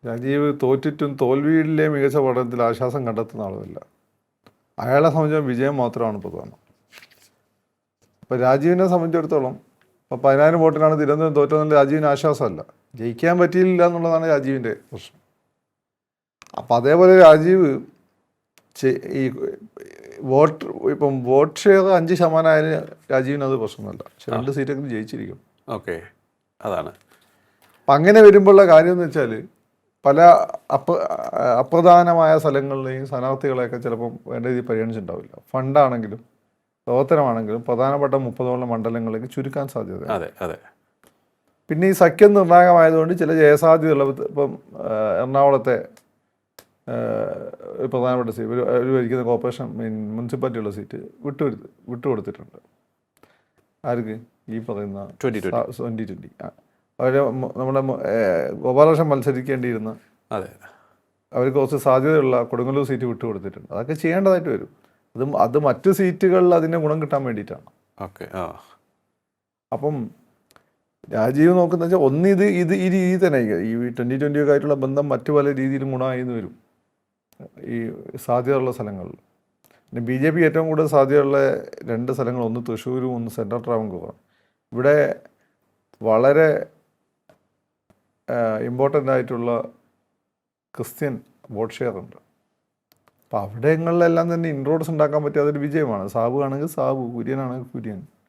രാജീവ് തോറ്റിട്ടും തോൽവിയിലെ മികച്ച പഠനത്തിൽ ആശ്വാസം കണ്ടെത്തുന്ന ആളുമല്ല. അയാളെ സംബന്ധിച്ച വിജയം മാത്രമാണ് പ്രധാനം. ഇപ്പോൾ രാജീവിനെ സംബന്ധിച്ചിടത്തോളം ഇപ്പോൾ 10,000 വോട്ടിനാണ് തിരുവനന്തപുരം തോറ്റതെന്നുള്ള രാജീവിന് ആശ്വാസമല്ല, ജയിക്കാൻ പറ്റിയില്ല എന്നുള്ളതാണ് രാജീവിൻ്റെ പ്രശ്നം. അപ്പം അതേപോലെ രാജീവ് ഈ വോട്ട് ഷെയർ 5% ആയാലും രാജീവിന് അത് പ്രശ്നമല്ല. പക്ഷെ 2 സീറ്റൊക്കെ ജയിച്ചിരിക്കും. ഓക്കെ, അതാണ്. അപ്പം അങ്ങനെ വരുമ്പോഴുള്ള കാര്യം എന്ന് വെച്ചാൽ പല അപ്രധാനമായ സ്ഥലങ്ങളിലെയും സ്ഥാനാർത്ഥികളെയൊക്കെ ചിലപ്പം വേണ്ട രീതിയിൽ പരിഗണിച്ചിട്ടുണ്ടാവില്ല. ഫണ്ടാണെങ്കിലും പ്രവർത്തനമാണെങ്കിലും പ്രധാനപ്പെട്ട 30ഓളം മണ്ഡലങ്ങളിലേക്ക് ചുരുക്കാൻ സാധ്യത. അതെ അതെ. പിന്നെ ഈ സഖ്യം നിർണായകമായതുകൊണ്ട് ചില ജയസാധ്യതയുള്ള ഇപ്പം എറണാകുളത്തെ പ്രധാനപ്പെട്ട സീറ്റ് ഒരു ഭരിക്കുന്ന കോർപ്പറേഷൻ മുനിസിപ്പാലിറ്റിയുള്ള സീറ്റ് വിട്ടുകൊടുത്തിട്ടുണ്ട്. ആർക്ക്? ഈ പറയുന്ന 2020 അവർ നമ്മുടെ ഗോപാലകൃഷ്ണൻ മത്സരിക്കേണ്ടിയിരുന്ന, അതെ, അവർക്ക് കുറച്ച് സാധ്യതയുള്ള കൊടുങ്ങല്ലൂർ സീറ്റ് വിട്ടുകൊടുത്തിട്ടുണ്ട്. അതൊക്കെ ചെയ്യേണ്ടതായിട്ട് വരും. അത് മറ്റു സീറ്റുകളിൽ അതിൻ്റെ ഗുണം കിട്ടാൻ വേണ്ടിയിട്ടാണ്. ഓക്കെ. അപ്പം രാജീവ് നോക്കുന്ന വെച്ചാൽ ഒന്ന് ഈ രീതി തന്നെ ഈ 2020 ആയിട്ടുള്ള ബന്ധം മറ്റു പല രീതിയിലും ഗുണമായിന്ന് വരും ഈ സാധ്യതയുള്ള സ്ഥലങ്ങളിൽ. പിന്നെ BJP ഏറ്റവും കൂടുതൽ സാധ്യതയുള്ള 2 സ്ഥലങ്ങൾ, ഒന്ന് തൃശ്ശൂരും ഒന്ന് സെൻട്രൽ ട്രാവൻകൂറാണ്. ഇവിടെ വളരെ ഇമ്പോർട്ടൻ്റ് ആയിട്ടുള്ള ക്രിസ്ത്യൻ വോട്ട് ഷെയർ ഉണ്ട്. അപ്പോൾ അവിടങ്ങളിലെല്ലാം തന്നെ ഇൻട്രോഡ്സ് ഉണ്ടാക്കാൻ പറ്റിയ അതൊരു വിജയമാണ്. സാബു ആണെങ്കിൽ സാബു, കുര്യനാണെങ്കിൽ കുര്യൻ.